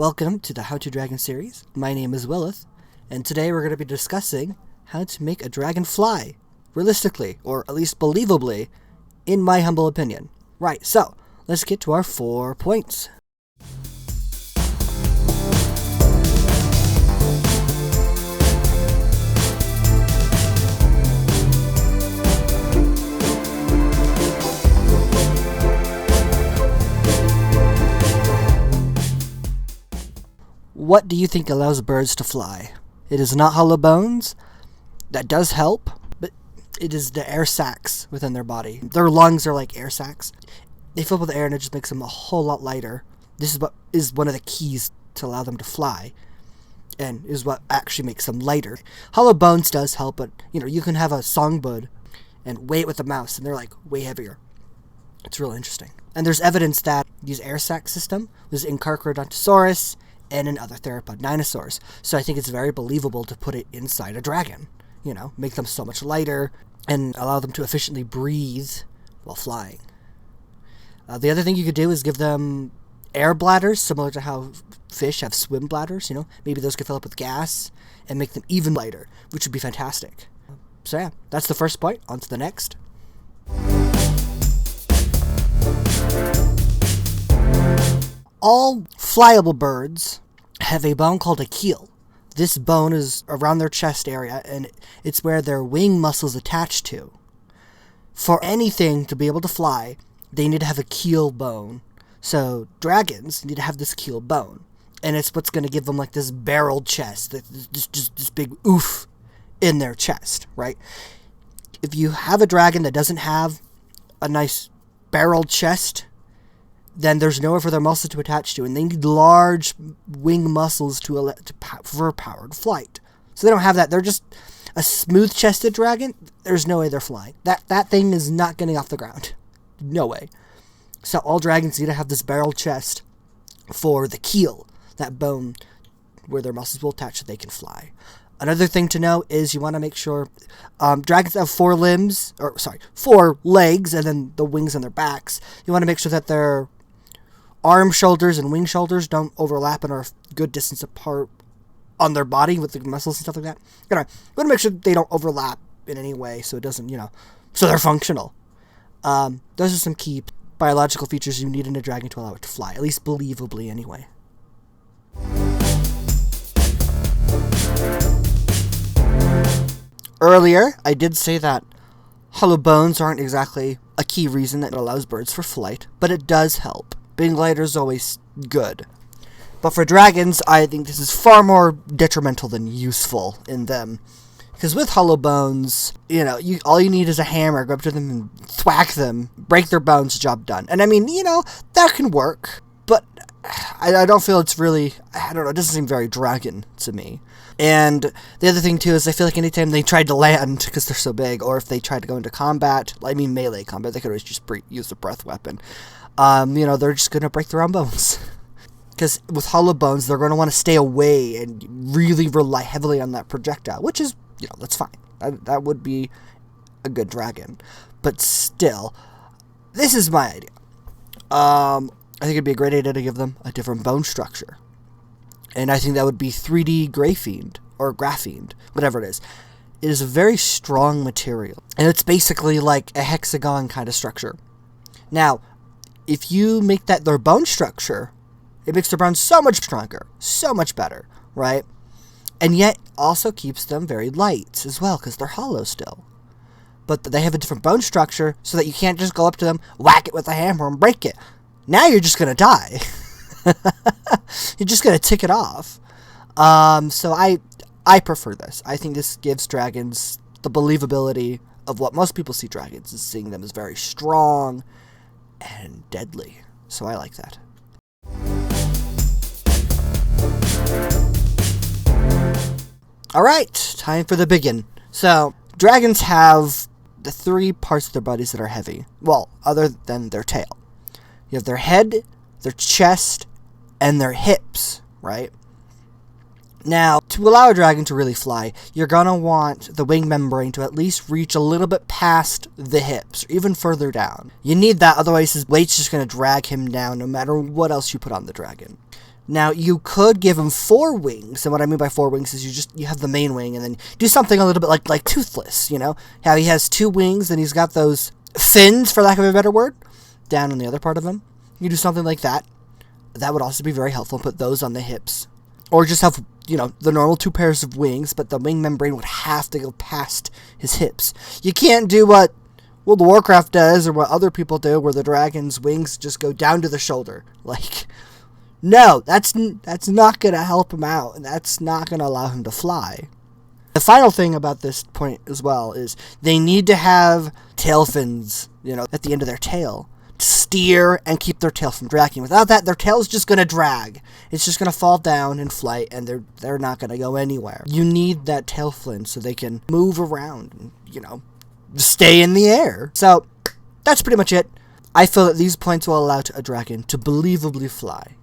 Welcome to the How to Dragon series. My name is Willith, and today we're going to be discussing how to make a dragon fly, realistically, or at least believably, in my humble opinion. Right, so, let's get to our 4 points. What do you think allows birds to fly? It is not hollow bones. That does help, but it is the air sacs within their body. Their lungs are like air sacs. They fill up with air and it just makes them a whole lot lighter. This is what is one of the keys to allow them to fly, and is what actually makes them lighter. Hollow bones does help, but you can have a songbird and weigh it with a mouse, and they're like way heavier. It's really interesting. And there's evidence that this air sac system was in Carcharodontosaurus and in other theropod dinosaurs. So I think it's very believable to put it inside a dragon. Make them so much lighter and allow them to efficiently breathe while flying. The other thing you could do is give them air bladders, similar to how fish have swim bladders. Maybe those could fill up with gas and make them even lighter, which would be fantastic. So yeah, that's the first point. On to the next. All flyable birds have a bone called a keel. This bone is around their chest area, and it's where their wing muscles attach to. For anything to be able to fly, they need to have a keel bone. So dragons need to have this keel bone, and it's what's going to give them like this barreled chest, this big oof in their chest, right? If you have a dragon that doesn't have a nice barreled chest, then there's nowhere for their muscles to attach to, and they need large wing muscles for powered flight. So they don't have that. They're just a smooth-chested dragon. There's no way they're flying. That thing is not getting off the ground. No way. So all dragons need to have this barrel chest for the keel, that bone where their muscles will attach so they can fly. Another thing to know is you want to make sure dragons have 4 legs, and then the wings on their backs. You want to make sure that their arm shoulders and wing shoulders don't overlap and are a good distance apart on their body with the muscles and stuff like that. You want to make sure they don't overlap in any way so it doesn't, so they're functional. Those are some key biological features you need in a dragon to allow it to fly, at least believably anyway. Earlier, I did say that hollow bones aren't exactly a key reason that allows birds for flight, but it does help. Being lighter is always good. But for dragons, I think this is far more detrimental than useful in them. Because with hollow bones, all you need is a hammer, go up to them and thwack them, break their bones, job done. And I mean, that can work, but I don't feel it's really, it doesn't seem very dragon to me. And the other thing, too, is I feel like anytime they tried to land, because they're so big, or if they tried to go into combat, melee combat, they could always just use the breath weapon. They're just going to break their own bones. Because with hollow bones, they're going to want to stay away and really rely heavily on that projectile, which is, that's fine. That would be a good dragon. But still, this is my idea. I think it'd be a great idea to give them a different bone structure. And I think that would be 3D graphene, or graphene, whatever it is. It is a very strong material, and it's basically like a hexagon kind of structure. Now, if you make that their bone structure, it makes their bones so much stronger, so much better, right? And yet also keeps them very light as well, because they're hollow still. But they have a different bone structure, so that you can't just go up to them, whack it with a hammer, and break it. Now you're just going to die. You're just going to tick it off. So I prefer this. I think this gives dragons the believability of what most people see dragons, is seeing them as very strong and deadly. So I like that. Alright, time for the begin. So, dragons have the 3 parts of their bodies that are heavy. Well, other than their tail. You have their head, their chest, and their hips, right? Now, to allow a dragon to really fly, you're going to want the wing membrane to at least reach a little bit past the hips, or even further down. You need that, otherwise his weight's just going to drag him down no matter what else you put on the dragon. Now, you could give him 4 wings, and what I mean by 4 wings is you have the main wing, and then do something a little bit like Toothless, you know? How he has 2 wings, and he's got those fins, for lack of a better word, down on the other part of him. You do something like that. That would also be very helpful, put those on the hips. Or just have, the normal 2 pairs of wings, but the wing membrane would have to go past his hips. You can't do what World of Warcraft does, or what other people do, where the dragon's wings just go down to the shoulder. No, that's not going to help him out, and that's not going to allow him to fly. The final thing about this point as well is they need to have tail fins, at the end of their tail, to steer and keep their tail from dragging. Without that, their tail's just going to drag. It's just going to fall down in flight, and they're not going to go anywhere. You need that tail fin so they can move around, and, stay in the air. So, that's pretty much it. I feel that these points will allow a dragon to believably fly.